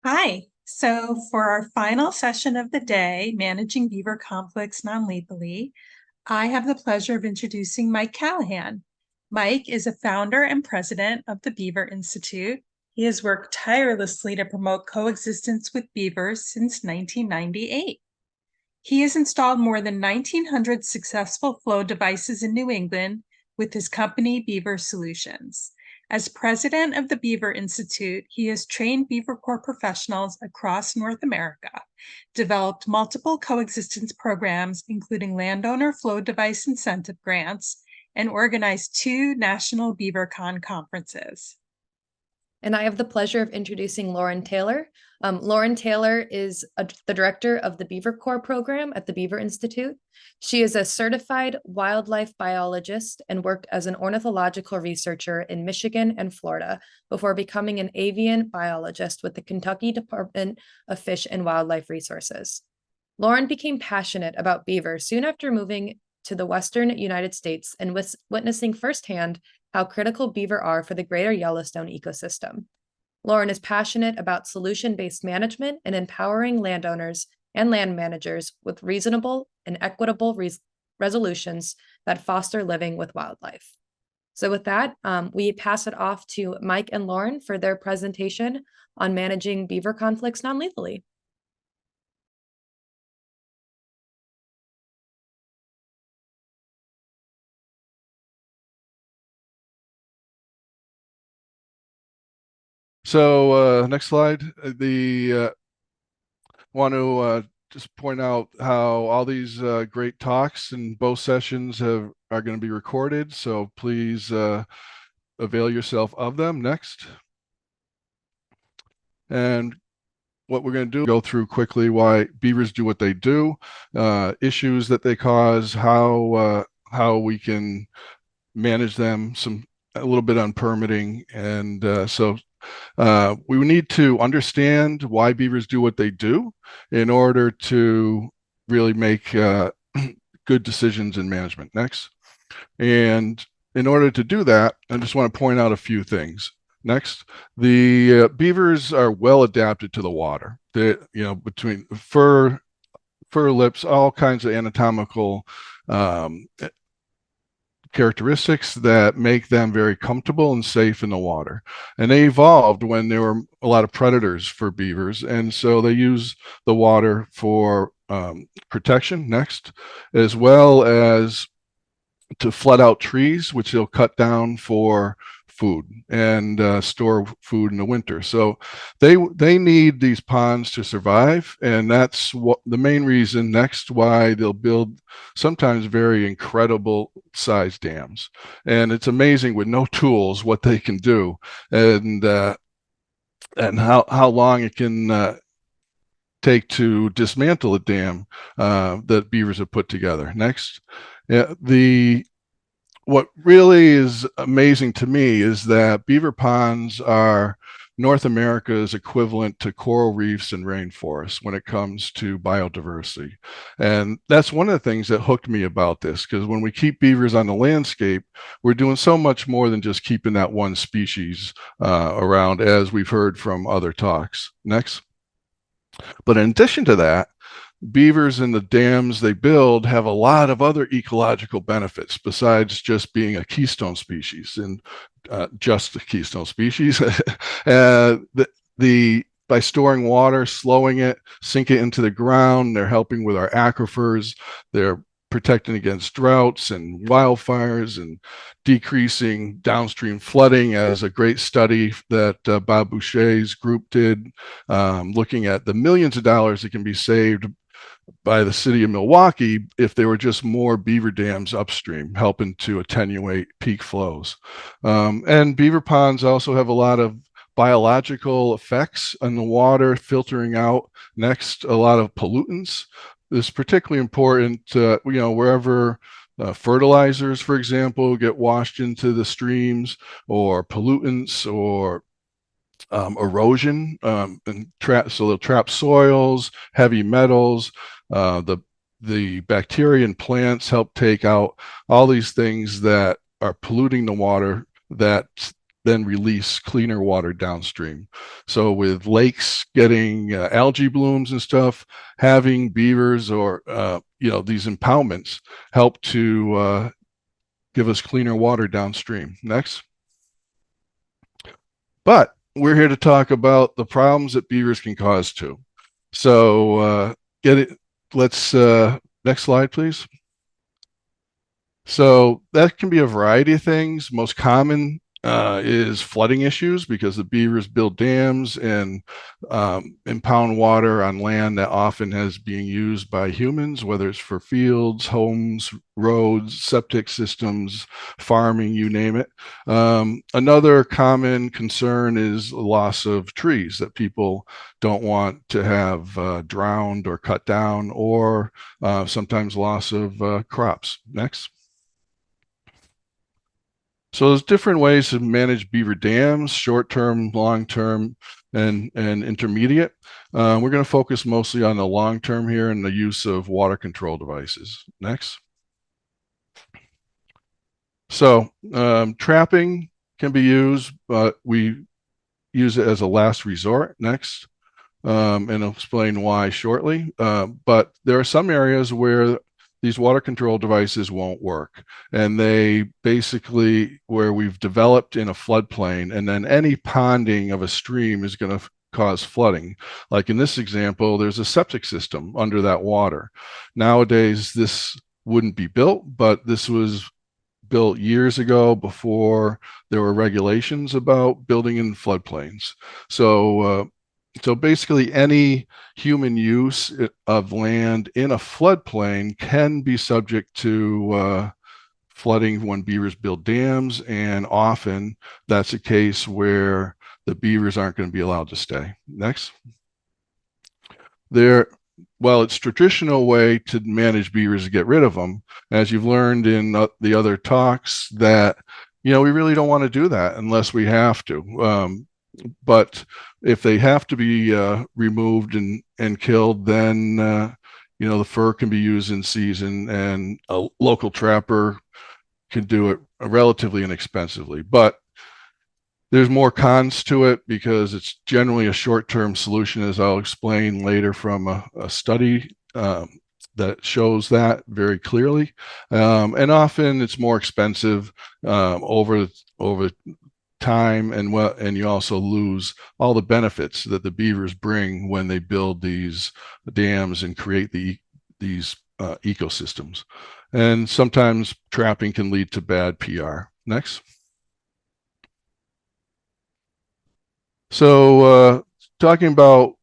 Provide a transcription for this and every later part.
Hi. So for our final session of the day, Managing Beaver Conflicts Nonlethally, I have the pleasure of introducing Mike Callahan. Mike is a founder and president of the Beaver Institute. He has worked tirelessly to promote coexistence with beavers since 1998. He has installed more than 1,900 successful flow devices in New England with his company, Beaver Solutions. As president of the Beaver Institute, he has trained BeaverCorps professionals across North America, developed multiple coexistence programs, including landowner flow device incentive grants, and organized 2 national BeaverCon conferences. And I have the pleasure of introducing Loren Taylor. Loren Taylor is the director of the BeaverCorps program at the Beaver Institute. She is a certified wildlife biologist and worked as an ornithological researcher in Michigan and Florida before becoming an avian biologist with the Kentucky Department of Fish and Wildlife Resources. Loren became passionate about beaver soon after moving to the Western United States and witnessing firsthand how critical beaver are for the greater Yellowstone ecosystem. Loren is passionate about solution-based management and empowering landowners and land managers with reasonable and equitable resolutions that foster living with wildlife. So with that, we pass it off to Mike and Loren for their presentation on managing beaver conflicts non-lethally. So next slide. Want to just point out how all these great talks and both sessions are going to be recorded. So please avail yourself of them. Next. And what we're going to do, go through quickly why beavers do what they do, issues that they cause, how we can manage them, a little bit on permitting, and we need to understand why beavers do what they do in order to really make good decisions in management. Next. And in order to do that, I just want to point out a few things. Next, the beavers are well adapted to the water. They, between fur lips, all kinds of anatomical characteristics that make them very comfortable and safe in the water. And they evolved when there were a lot of predators for beavers. And so they use the water for protection, next, as well as to flood out trees, which they'll cut down for food and store food in the winter. So they need these ponds to survive, and that's what the main reason next why they'll build sometimes very incredible sized dams. And it's amazing with no tools what they can do, and how long it can take to dismantle a dam that beavers have put together. Next. What really is amazing to me is that beaver ponds are North America's equivalent to coral reefs and rainforests when it comes to biodiversity. And that's one of the things that hooked me about this, because when we keep beavers on the landscape, we're doing so much more than just keeping that one species around, as we've heard from other talks. Next. But in addition to that, beavers and the dams they build have a lot of other ecological benefits besides just being a keystone species and just a keystone species. By storing water, slowing it, sink it into the ground, they're helping with our aquifers. They're protecting against droughts and wildfires and decreasing downstream flooding, as a great study that Bob Boucher's group did, looking at the millions of dollars that can be saved by the city of Milwaukee if there were just more beaver dams upstream, helping to attenuate peak flows. And beaver ponds also have a lot of biological effects on the water, filtering out next a lot of pollutants. This is particularly important, wherever fertilizers, for example, get washed into the streams, or pollutants, or erosion, so they'll trap soils, heavy metals. The bacteria in plants help take out all these things that are polluting the water, that then release cleaner water downstream. So with lakes getting algae blooms and stuff, having beavers or these impoundments help to give us cleaner water downstream. Next. But we're here to talk about the problems that beavers can cause too. So get it. Let's next slide, please. So that can be a variety of things. Most common is flooding issues because the beavers build dams and impound water on land that often is being used by humans, whether it's for fields, homes, roads, septic systems, farming, you name it. Another common concern is loss of trees that people don't want to have drowned or cut down, or sometimes loss of crops. Next. So there's different ways to manage beaver dams, short-term, long-term, and intermediate. We're going to focus mostly on the long-term here and the use of water control devices. Next. So trapping can be used, but we use it as a last resort. Next. And I'll explain why shortly. But there are some areas where these water control devices won't work. And they basically, where we've developed in a floodplain, and then any ponding of a stream is going to cause flooding. Like in this example, there's a septic system under that water. Nowadays, this wouldn't be built, but this was built years ago before there were regulations about building in floodplains. So basically any human use of land in a floodplain can be subject to flooding when beavers build dams, and often that's a case where the beavers aren't going to be allowed to stay. Next. Well, it's traditional way to manage beavers to get rid of them, as you've learned in the other talks, that we really don't want to do that unless we have to. But if they have to be removed and killed, then the fur can be used in season, and a local trapper can do it relatively inexpensively. But there's more cons to it because it's generally a short-term solution, as I'll explain later from a study that shows that very clearly. And often it's more expensive over time, and you also lose all the benefits that the beavers bring when they build these dams and create these ecosystems. And sometimes trapping can lead to bad PR. Next. So talking about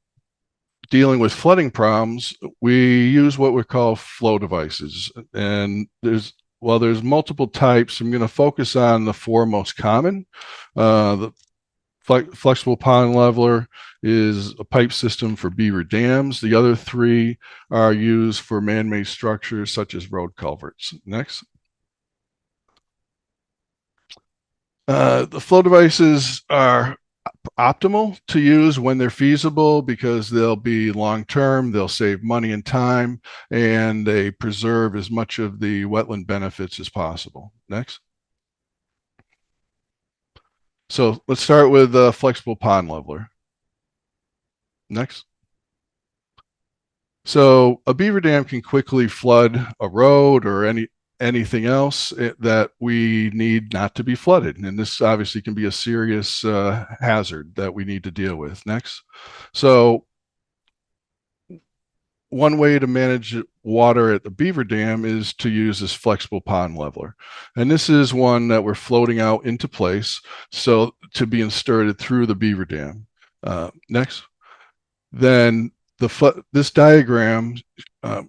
dealing with flooding problems, we use what we call flow devices. And there's multiple types. I'm going to focus on the four most common. The flexible pond leveler is a pipe system for beaver dams. The other three are used for man-made structures such as road culverts. Next. The flow devices are optimal to use when they're feasible because they'll be long-term, they'll save money and time, and they preserve as much of the wetland benefits as possible. Next. So let's start with a flexible pond leveler. Next. So a beaver dam can quickly flood a road or anything else that we need not to be flooded. And this obviously can be a serious hazard that we need to deal with. Next. So one way to manage water at the beaver dam is to use this flexible pond leveler. And this is one that we're floating out into place so to be inserted through the beaver dam. Next. Then this diagram, can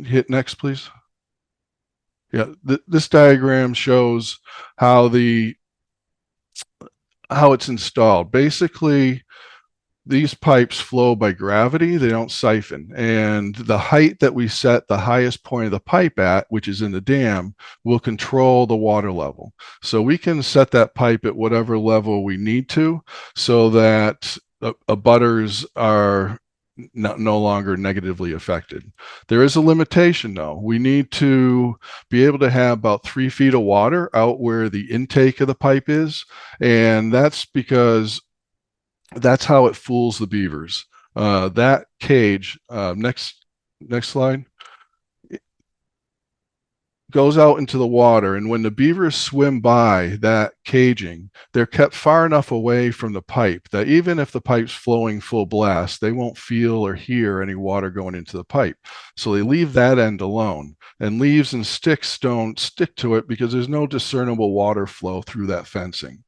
hit next, please. Yeah, this diagram shows how it's installed. Basically, these pipes flow by gravity, they don't siphon. And the height that we set the highest point of the pipe at, which is in the dam, will control the water level. So we can set that pipe at whatever level we need to, so that abutters are no longer negatively affected. There is a limitation though. We need to be able to have about 3 feet of water out where the intake of the pipe is. And that's because that's how it fools the beavers. That cage, next slide, goes out into the water, and when the beavers swim by that caging, they're kept far enough away from the pipe that even if the pipe's flowing full blast, they won't feel or hear any water going into the pipe. So they leave that end alone, and leaves and sticks don't stick to it because there's no discernible water flow through that fencing.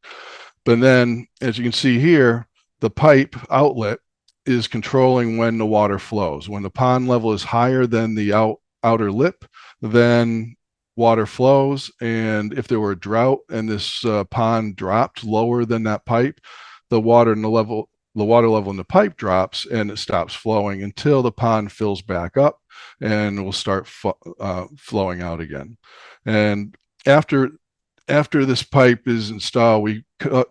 But then, as you can see here, the pipe outlet is controlling when the water flows. When the pond level is higher than the outer lip, then water flows. And if there were a drought and this pond dropped lower than that pipe, the water level in the pipe drops and it stops flowing until the pond fills back up and will start flowing out again. And after this pipe is installed, we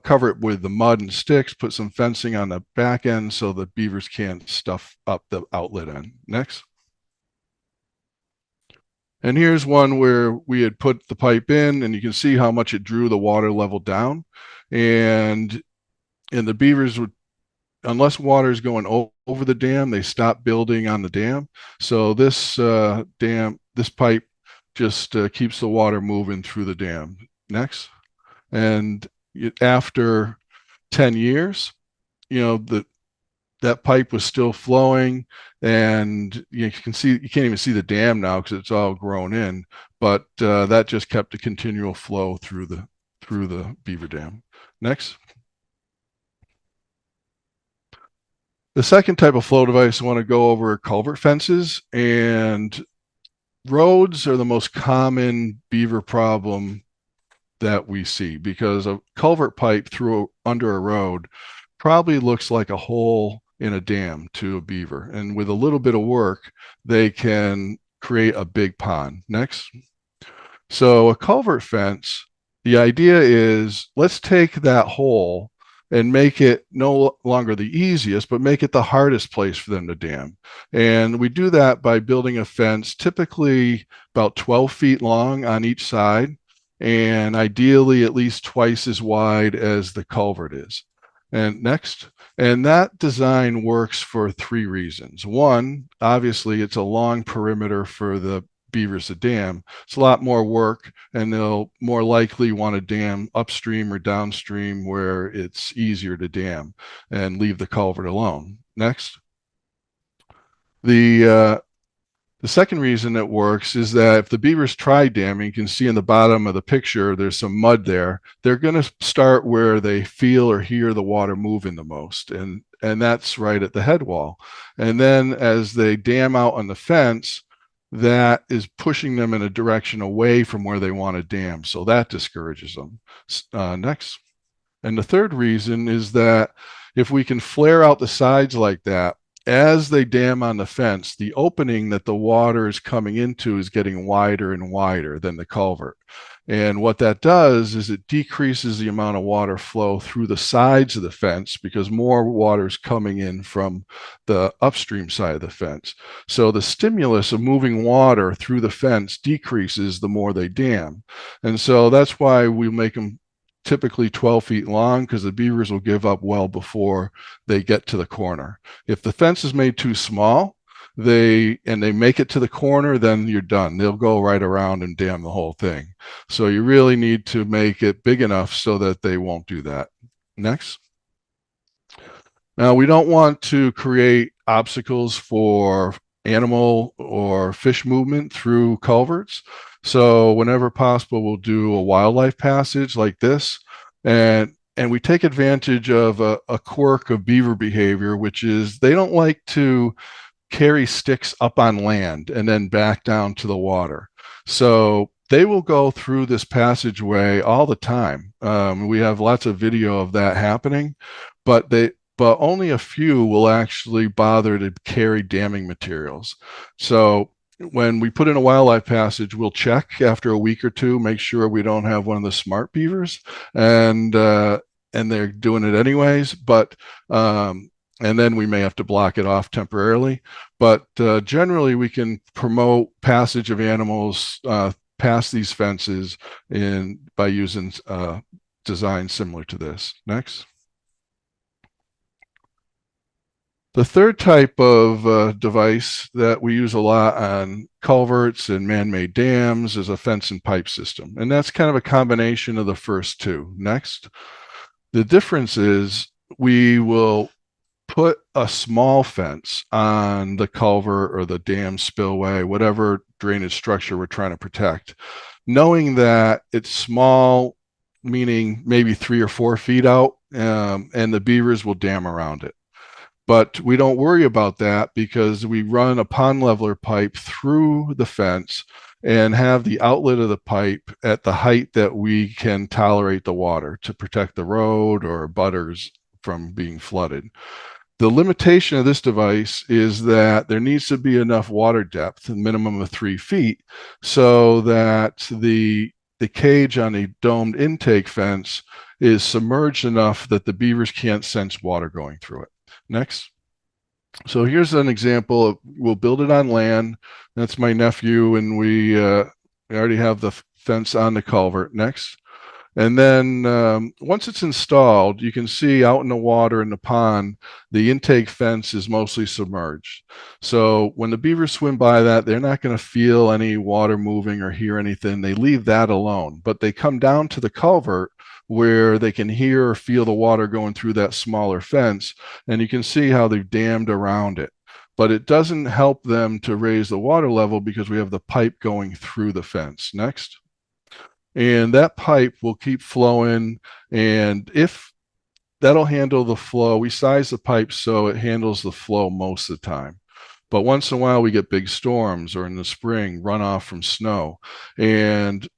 cover it with the mud and sticks, put some fencing on the back end so the beavers can't stuff up the outlet end. Next. And here's one where we had put the pipe in, and you can see how much it drew the water level down. And the beavers would, unless water is going over the dam, they stop building on the dam. So this this pipe just keeps the water moving through the dam. Next. And after 10 years, you know, that pipe was still flowing, and you can't even see the dam now because it's all grown in, but that just kept a continual flow through the beaver dam. Next. The second type of flow device I want to go over are culvert fences. And roads are the most common beaver problem that we see, because a culvert pipe under a road probably looks like a hole in a dam to a beaver. And with a little bit of work, they can create a big pond. Next. So a culvert fence, the idea is, let's take that hole and make it no longer the easiest, but make it the hardest place for them to dam. And we do that by building a fence, typically about 12 feet long on each side, and ideally at least twice as wide as the culvert is. And next. And that design works for 3 reasons. One, obviously, it's a long perimeter for the beavers to dam. It's a lot more work, and they'll more likely want to dam upstream or downstream where it's easier to dam and leave the culvert alone. Next. The second reason it works is that if the beavers try damming, you can see in the bottom of the picture, there's some mud there. They're going to start where they feel or hear the water moving the most. And that's right at the head wall. And then as they dam out on the fence, that is pushing them in a direction away from where they want to dam. So that discourages them. Next. And the third reason is that if we can flare out the sides like that, as they dam on the fence, the opening that the water is coming into is getting wider and wider than the culvert. And what that does is it decreases the amount of water flow through the sides of the fence because more water is coming in from the upstream side of the fence. So the stimulus of moving water through the fence decreases the more they dam. And so that's why we make them typically 12 feet long, because the beavers will give up well before they get to the corner. If the fence is made too small, they make it to the corner, then you're done. They'll go right around and dam the whole thing. So you really need to make it big enough so that they won't do that. Next. Now, we don't want to create obstacles for animal or fish movement through culverts. So whenever possible, we'll do a wildlife passage like this. And we take advantage of a quirk of beaver behavior, which is they don't like to carry sticks up on land and then back down to the water. So they will go through this passageway all the time. We have lots of video of that happening, but only a few will actually bother to carry damming materials. So when we put in a wildlife passage, we'll check after a week or two, make sure we don't have one of the smart beavers, and they're doing it anyways. But and then we may have to block it off temporarily. But generally, we can promote passage of animals past these fences by using designs similar to this. Next. The third type of device that we use a lot on culverts and man-made dams is a fence and pipe system. And that's kind of a combination of the first two. Next. The difference is we will put a small fence on the culvert or the dam spillway, whatever drainage structure we're trying to protect, knowing that it's small, meaning maybe 3 or 4 feet out, and the beavers will dam around it. But we don't worry about that because we run a pond leveler pipe through the fence and have the outlet of the pipe at the height that we can tolerate the water to protect the road or butters from being flooded. The limitation of this device is that there needs to be enough water depth, a minimum of 3 feet, so that the cage on a domed intake fence is submerged enough that the beavers can't sense water going through it. Next. So here's an example of, we'll build it on land. That's my nephew, and we already have the fence on the culvert. Next. And then once it's installed, you can see out in the water in the pond, the intake fence is mostly submerged. So when the beavers swim by that, they're not going to feel any water moving or hear anything. They leave that alone, but they come down to the culvert where they can hear or feel the water going through that smaller fence, and you can see how they've dammed around it. But it doesn't help them to raise the water level because we have the pipe going through the fence. Next. And that pipe will keep flowing, and if that'll handle the flow, we size the pipe so it handles the flow most of the time. But once in a while we get big storms, or in the spring runoff from snow, and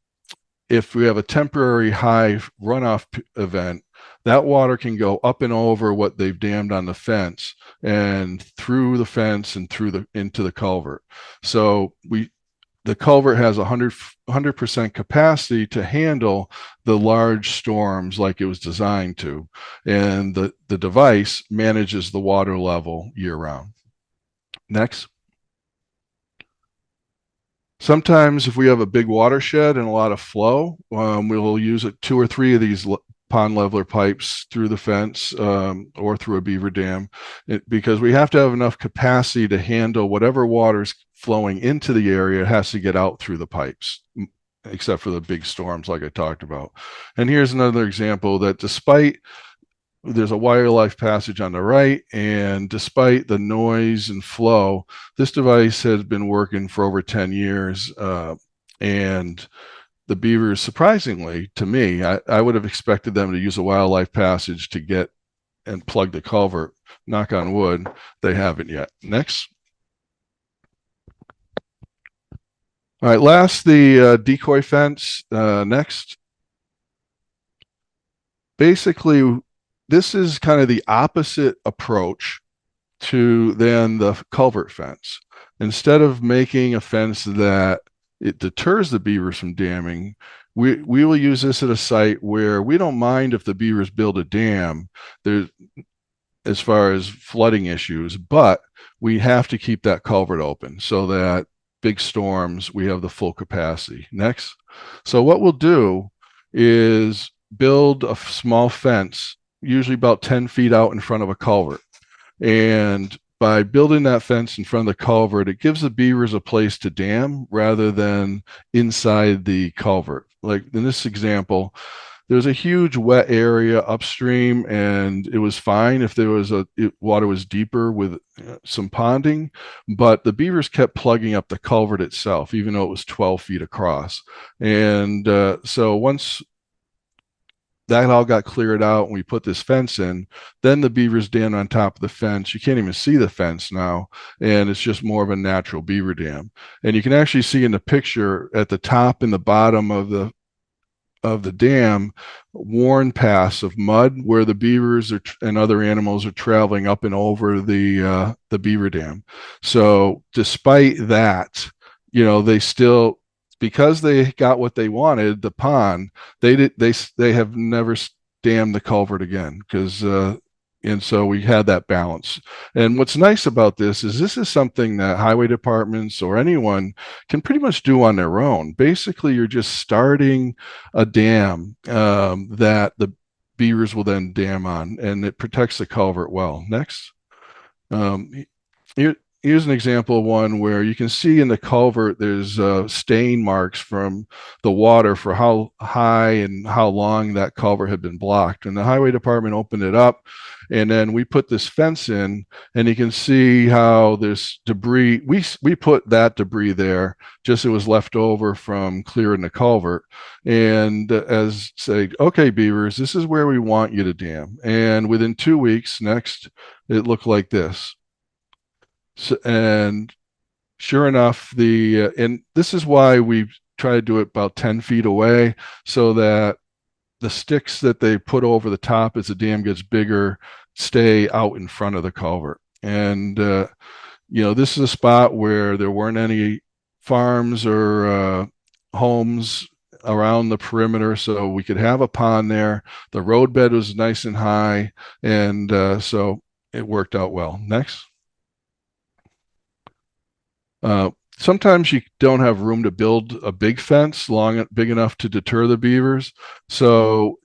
if we have a temporary high runoff event, that water can go up and over what they've dammed on the fence and through the fence and into the culvert. So the culvert has 100% capacity to handle the large storms like it was designed to, and the device manages the water level year round. Next. Sometimes if we have a big watershed and a lot of flow, we'll use 2 or 3 of these pond leveler pipes through the fence or through a beaver dam, because we have to have enough capacity to handle whatever water's flowing into the area. It has to get out through the pipes, except for the big storms like I talked about. And here's another example that despite there's a wildlife passage on the right, and despite the noise and flow, this device has been working for over 10 years. And the beavers, surprisingly to me, I would have expected them to use a wildlife passage to get and plug the culvert. Knock on wood, they haven't yet. Next. All right, last, the decoy fence. Next. Basically, this is kind of the opposite approach to then the culvert fence. Instead of making a fence that it deters the beavers from damming, we will use this at a site where we don't mind if the beavers build a dam there as far as flooding issues, but we have to keep that culvert open so that big storms, we have the full capacity. Next. So what we'll do is build a small fence, usually about 10 feet out in front of a culvert. And by building that fence in front of the culvert, it gives the beavers a place to dam rather than inside the culvert. Like in this example, there's a huge wet area upstream, and it was fine if there was water was deeper with some ponding, but the beavers kept plugging up the culvert itself, even though it was 12 feet across. And so once that all got cleared out and we put this fence in, then the beavers dam on top of the fence. You can't even see the fence now, and it's just more of a natural beaver dam. And you can actually see in the picture at the top and the bottom of the dam, worn paths of mud where the beavers and other animals are traveling up and over the beaver dam. So despite that, they still, because they got what they wanted, the pond, they have never dammed the culvert again, because And so we had that balance. And what's nice about this is something that highway departments or anyone can pretty much do on their own. Basically, you're just starting a dam that the beavers will then dam on, and it protects the culvert well. Next. Um, here's an example of one where you can see in the culvert there's stain marks from the water for how high and how long that culvert had been blocked. And the highway department opened it up, and then we put this fence in, and you can see how this debris, we put that debris there, just it was left over from clearing the culvert. And as say, okay, beavers, this is where we want you to dam. And within 2 weeks, next, it looked like this. So, and sure enough, and this is why we try to do it about 10 feet away, so that the sticks that they put over the top as the dam gets bigger stay out in front of the culvert. And this is a spot where there weren't any farms or homes around the perimeter, so we could have a pond there. The roadbed was nice and high, and so it worked out well. Next. Sometimes you don't have room to build a big fence big enough to deter the beavers. So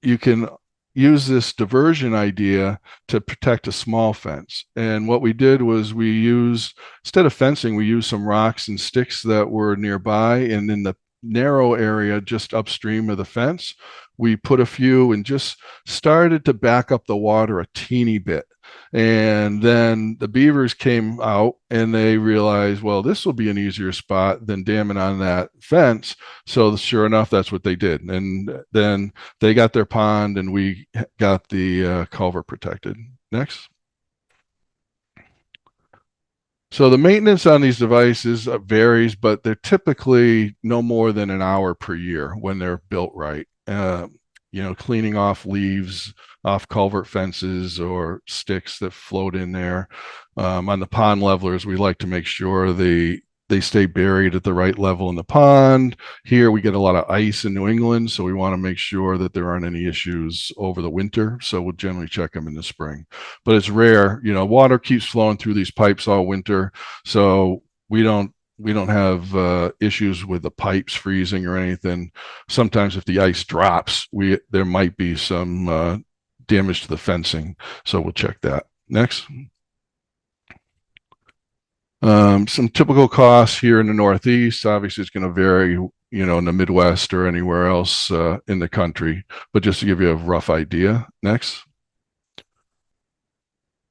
you can use this diversion idea to protect a small fence. And what we did was instead of fencing, we used some rocks and sticks that were nearby. And in the narrow area just upstream of the fence, we put a few and just started to back up the water a teeny bit. And then the beavers came out and they realized, well, this will be an easier spot than damming on that fence. So sure enough, that's what they did. And then they got their pond and we got the culvert protected. Next. So the maintenance on these devices varies, but they're typically no more than an hour per year when they're built right. Cleaning off leaves off culvert fences or sticks that float in there. On the pond levelers, we like to make sure they stay buried at the right level in the pond. Here we get a lot of ice in New England, so we want to make sure that there aren't any issues over the winter. So we'll generally check them in the spring. But it's rare, water keeps flowing through these pipes all winter, so we don't have issues with the pipes freezing or anything. Sometimes if the ice drops, there might be some damage to the fencing, so we'll check that. Next. Some typical costs here in the Northeast. Obviously, it's going to vary, in the Midwest or anywhere else in the country, but just to give you a rough idea. Next.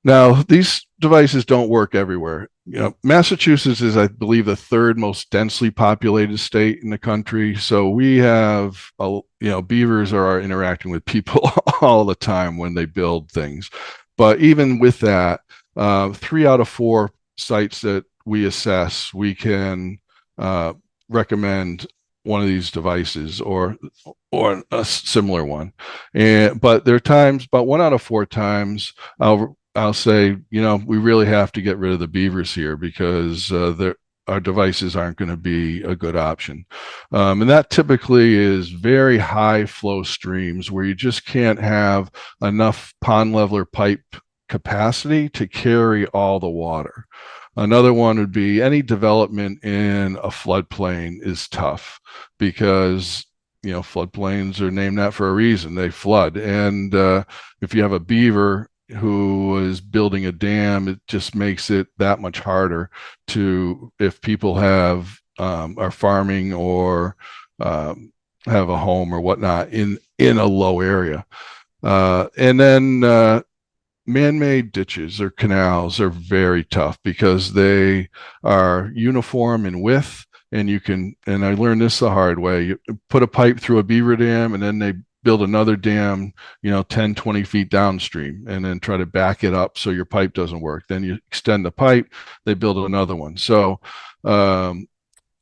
Now, these devices don't work everywhere. Massachusetts is, I believe, the third most densely populated state in the country. So we have, beavers are interacting with people all the time when they build things. But even with that, 3 out of 4 sites that we assess, we can recommend one of these devices or a similar one. But there are times, about 1 out of 4 times, I'll say, we really have to get rid of the beavers here because our devices aren't going to be a good option. And that typically is very high flow streams where you just can't have enough pond leveler pipe capacity to carry all the water. Another one would be any development in a floodplain is tough because floodplains are named that for a reason. They flood. And if you have a beaver who is building a dam, it just makes it that much harder if people are farming or have a home or whatnot in a low area. And then man-made ditches or canals are very tough because they are uniform in width, and I learned this the hard way. You put a pipe through a beaver dam and then they build another dam, 10, 20 feet downstream, and then try to back it up so your pipe doesn't work. Then you extend the pipe, they build another one. So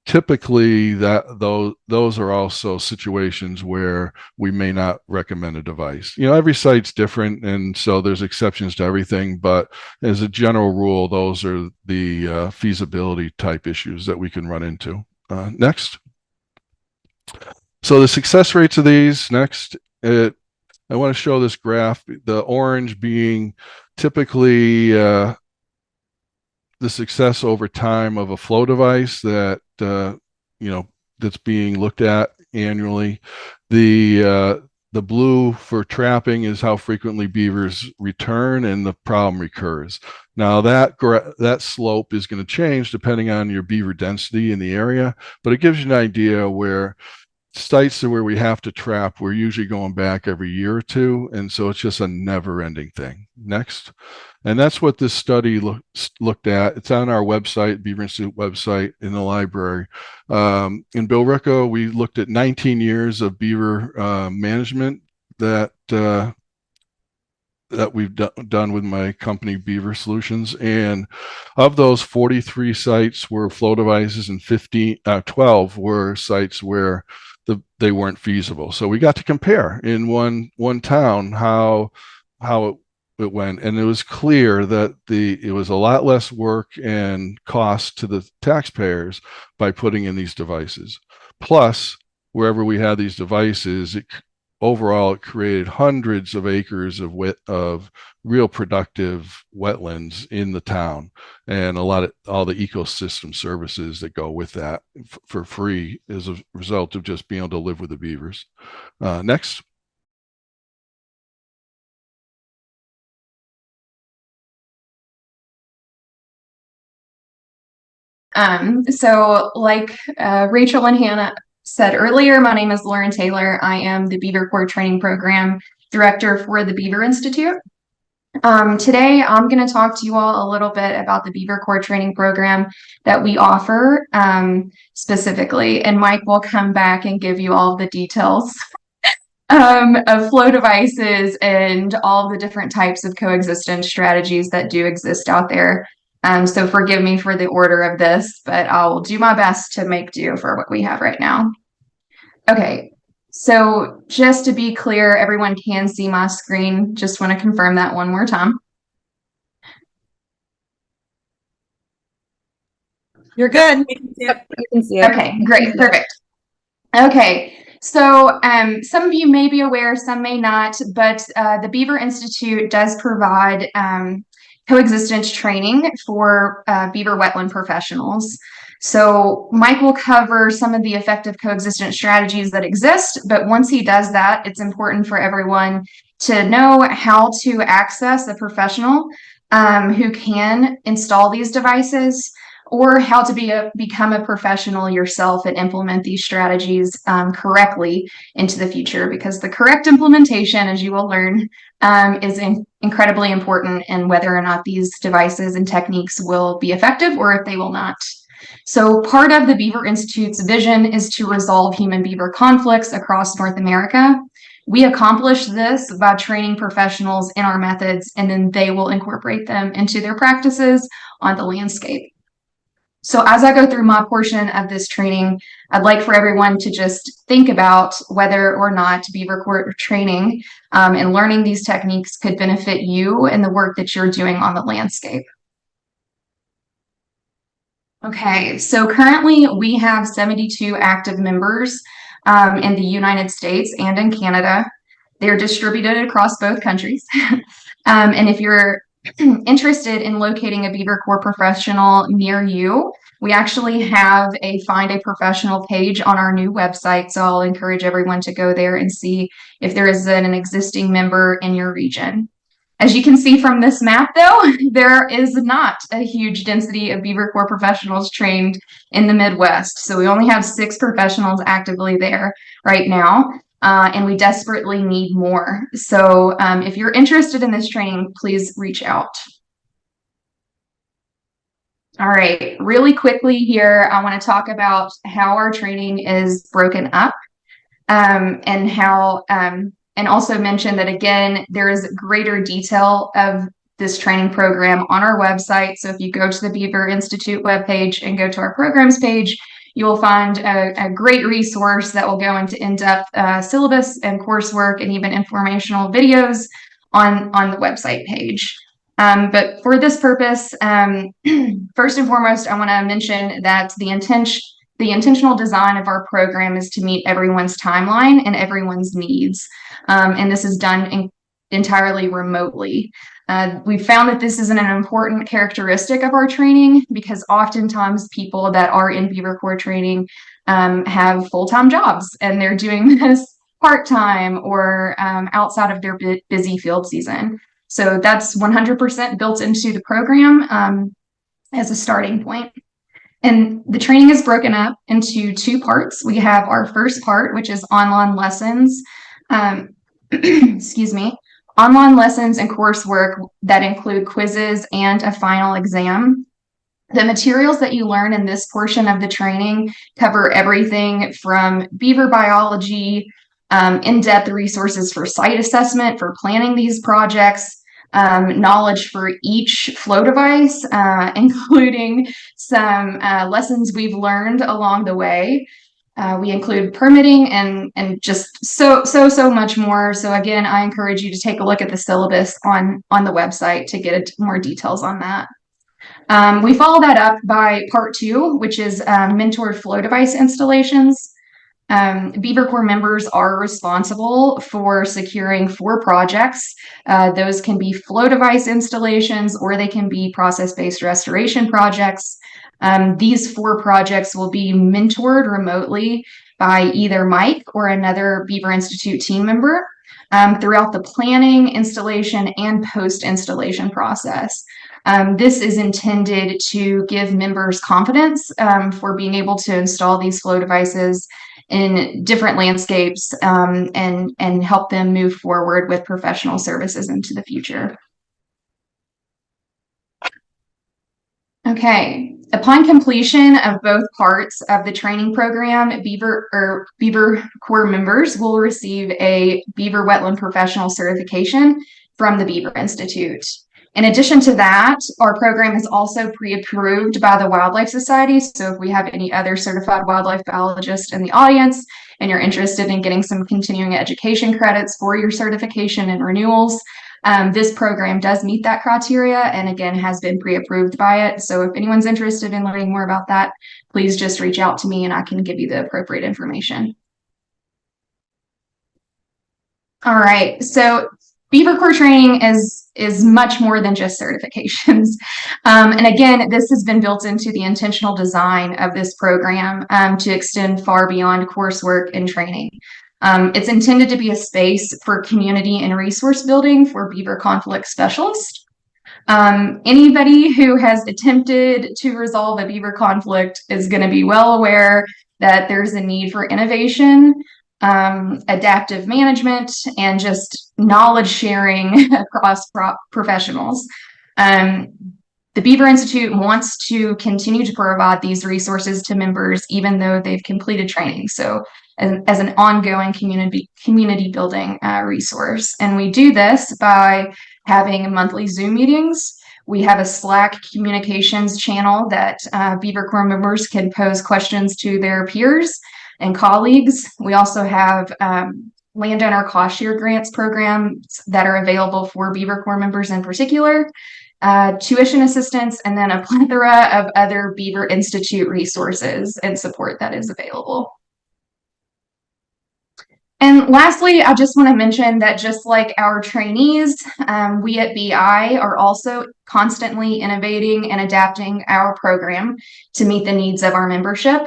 typically those are also situations where we may not recommend a device. Every site's different, and so there's exceptions to everything, but as a general rule, those are the feasibility type issues that we can run into. Next. So the success rates of these, next, I want to show this graph, the orange being typically the success over time of a flow device that that's being looked at annually. The blue for trapping is how frequently beavers return and the problem recurs. Now that slope is going to change depending on your beaver density in the area, but it gives you an idea where sites where we have to trap, we're usually going back every year or two, and so it's just a never-ending thing. Next. And that's what this study looked at. It's on our website, Beaver Institute website in the library. In Billerica, we looked at 19 years of beaver management that we've done with my company, Beaver Solutions. And of those, 43 sites were flow devices and 12 were sites where they weren't feasible. So we got to compare in one town how it went, and it was clear that it was a lot less work and cost to the taxpayers by putting in these devices. Plus, wherever we had these devices, overall it created hundreds of acres of real productive wetlands in the town, and all the ecosystem services that go with that for free as a result of just being able to live with the beavers. Next. So like Rachel and Hannah said earlier, my name is Loren Taylor. I am the BeaverCorps Training Program Director for the Beaver Institute. Today, I'm going to talk to you all a little bit about the BeaverCorps training program that we offer specifically, and Mike will come back and give you all the details of flow devices and all the different types of coexistence strategies that do exist out there. So forgive me for the order of this, but I'll do my best to make do for what we have right now. Okay, so just to be clear, everyone can see my screen. Just want to confirm that one more time. You're good. Yep, you can see it. Okay, great, perfect. Okay, so some of you may be aware, some may not, but the Beaver Institute does provide coexistence training for beaver wetland professionals. So Mike will cover some of the effective coexistence strategies that exist, but once he does that, it's important for everyone to know how to access a professional who can install these devices, or how to become a professional yourself and implement these strategies correctly into the future, because the correct implementation, as you will learn, is incredibly important in whether or not these devices and techniques will be effective or if they will not. So part of the Beaver Institute's vision is to resolve human beaver conflicts across North America. We accomplish this by training professionals in our methods, and then they will incorporate them into their practices on the landscape. So as I go through my portion of this training, I'd like for everyone to just think about whether or not BeaverCorps training and learning these techniques could benefit you in the work that you're doing on the landscape. Okay, so currently we have 72 active members in the United States and in Canada. They're distributed across both countries. And if you're interested in locating a BeaverCorps professional near you, we actually have a Find a Professional page on our new website. So I'll encourage everyone to go there and see if there is an existing member in your region. As you can see from this map, though, there is not a huge density of BeaverCorps professionals trained in the Midwest. So we only have 6 professionals actively there right now. And we desperately need more. So if you're interested in this training, please reach out. All right, really quickly here, I want to talk about how our training is broken up and how, and also mention that, again, there is greater detail of this training program on our website. So if you go to the Beaver Institute webpage and go to our programs page, you will find a great resource that will go into in-depth syllabus and coursework and even informational videos on the website page. But for this purpose, first and foremost, I want to mention that the the intentional design of our program is to meet everyone's timeline and everyone's needs. And this is done entirely remotely. We found that this is an important characteristic of our training because oftentimes people that are in BeaverCorps training have full-time jobs and they're doing this part-time or outside of their busy field season. So that's 100% built into the program as a starting point. And the training is broken up into 2 parts. We have our first part, which is online lessons. Excuse me. Online lessons and coursework that include quizzes and a final exam. The materials that you learn in this portion of the training cover everything from beaver biology, in-depth resources for site assessment, for planning these projects, knowledge for each flow device, including some lessons we've learned along the way. We include permitting and just so much more. So again, I encourage you to take a look at the syllabus on the website to get more details on that. We follow that up by part 2, which is mentored flow device installations. BeaverCorps members are responsible for securing 4 projects. Those can be flow device installations or they can be process-based restoration projects. These 4 projects will be mentored remotely by either Mike or another Beaver Institute team member throughout the planning, installation, and post-installation process. This is intended to give members confidence for being able to install these flow devices in different landscapes and help them move forward with professional services into the future. Okay, upon completion of both parts of the training program, BeaverCorps members will receive a Beaver Wetland Professional certification from the Beaver Institute. In addition to that, our program is also pre-approved by the Wildlife Society. So if we have any other certified wildlife biologists in the audience and you're interested in getting some continuing education credits for your certification and renewals, this program does meet that criteria and again has been pre-approved by it. So if anyone's interested in learning more about that, please just reach out to me and I can give you the appropriate information. All right, so BeaverCorps training is much more than just certifications. And again, this has been built into the intentional design of this program to extend far beyond coursework and training. It's intended to be a space for community and resource building for beaver conflict specialists. Anybody who has attempted to resolve a beaver conflict is going to be well aware that there's a need for innovation, adaptive management, and just knowledge sharing across professionals. The Beaver Institute wants to continue to provide these resources to members even though they've completed training. So as an ongoing community building resource. And we do this by having monthly Zoom meetings. We have a Slack communications channel that BeaverCorps members can pose questions to their peers and colleagues. We also have landowner cost share grants programs that are available for BeaverCorps members in particular, tuition assistance, and then a plethora of other Beaver Institute resources and support that is available. And lastly, I just want to mention that just like our trainees, we at BI are also constantly innovating and adapting our program to meet the needs of our membership.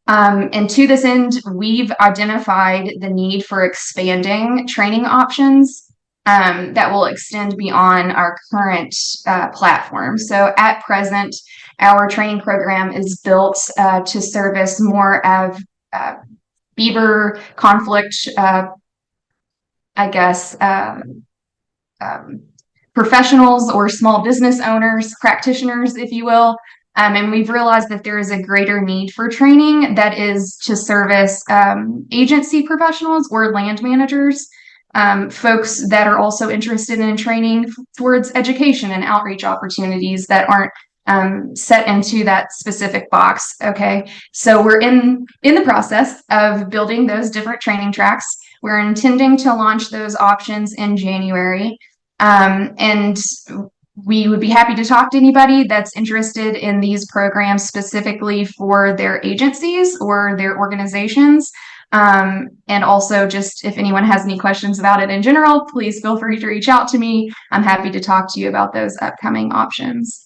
And to this end, we've identified the need for expanding training options that will extend beyond our current platform. So at present, our training program is built to service more of beaver conflict, professionals or small business owners, practitioners, if you will. And we've realized that there is a greater need for training that is to service agency professionals or land managers, folks that are also interested in training towards education and outreach opportunities that aren't set into that specific box. Okay, so we're in the process of building those different training tracks. We're intending to launch those options in January, and we would be happy to talk to anybody that's interested in these programs specifically for their agencies or their organizations. And also, just if anyone has any questions about it in general, please feel free to reach out to me. I'm happy to talk to you about those upcoming options.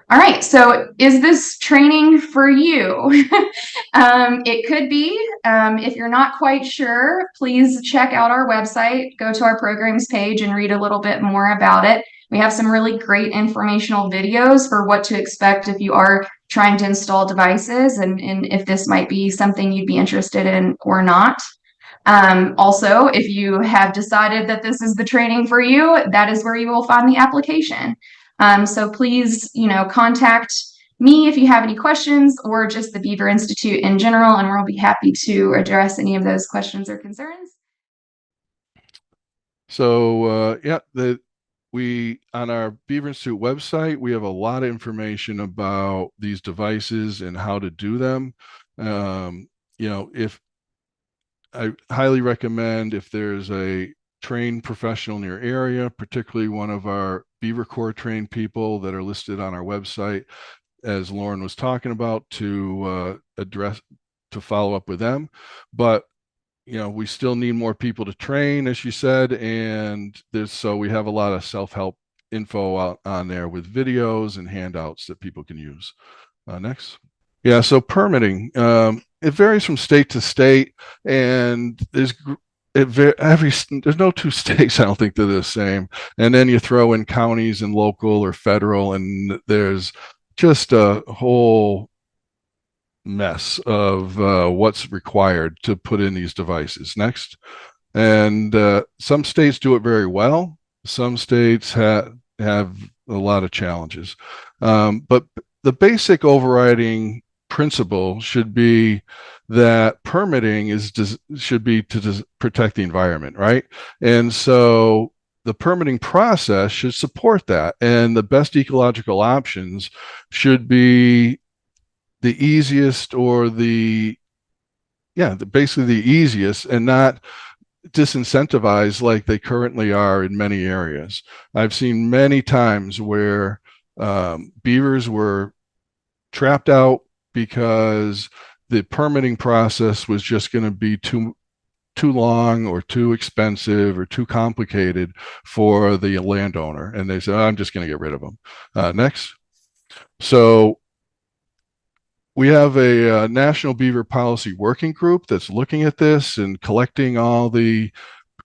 All right, so is this training for you? It could be. If you're not quite sure, please check out our website, go to our programs page and read a little bit more about it. We have some really great informational videos for what to expect if you are trying to install devices and if this might be something you'd be interested in or not. Also, if you have decided that this is the training for you, that is where you will find the application. So please, contact me if you have any questions or just the Beaver Institute in general, and we'll be happy to address any of those questions or concerns. So yeah, we on our Beaver Institute website, we have a lot of information about these devices and how to do them. If I highly recommend if there's a trained professional in your area, particularly one of our BeaverCorps trained people that are listed on our website, as Loren was talking about, to follow up with them. But we still need more people to train, as you said, and so we have a lot of self-help info out on there with videos and handouts that people can use. Next. Yeah, so permitting, it varies from state to state, and there's no two states, I don't think, they're the same. And then you throw in counties and local or federal, and there's just a whole mess of what's required to put in these devices. Next. And some states do it very well. Some states have a lot of challenges. But the basic overriding principle should be that permitting should be to protect the environment, right? And so the permitting process should support that, and the best ecological options should be the easiest, or basically the easiest, and not disincentivized like they currently are in many areas. I've seen many times where beavers were trapped out because the permitting process was just going to be too long or too expensive or too complicated for the landowner, and they said, I'm just going to get rid of them. Next. So we have a national beaver policy working group that's looking at this and collecting all the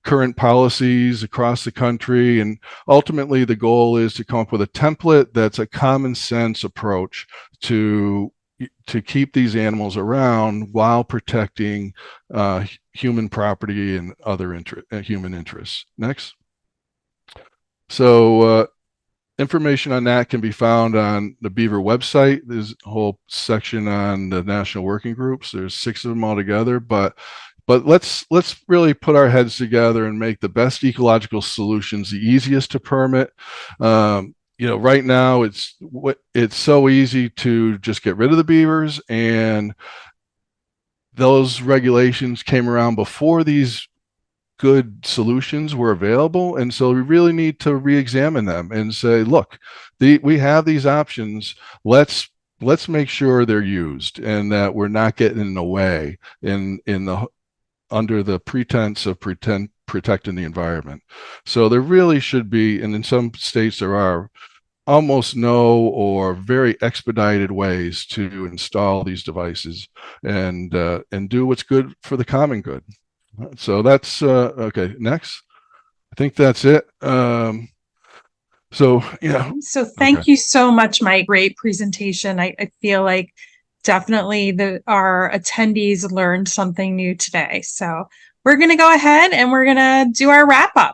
current policies across the country. And ultimately, the goal is to come up with a template that's a common sense approach to keep these animals around while protecting human property and other human interests. Next. So information on that can be found on the Beaver website. There's a whole section on the national working groups. There's 6 of them all together, but let's really put our heads together and make the best ecological solutions the easiest to permit. Right now it's so easy to just get rid of the beavers, and those regulations came around before these good solutions were available. And so we really need to re-examine them and say, look, we have these options. Let's make sure they're used and that we're not getting in the way under the pretense of protecting the environment. So there really should be, and in some states there are, almost no or very expedited ways to install these devices and do what's good for the common good. So that's okay. Next. I think that's it. So yeah. So thank you so much, Mike. Great presentation. I feel like definitely our attendees learned something new today. So we're going to go ahead and we're going to do our wrap up.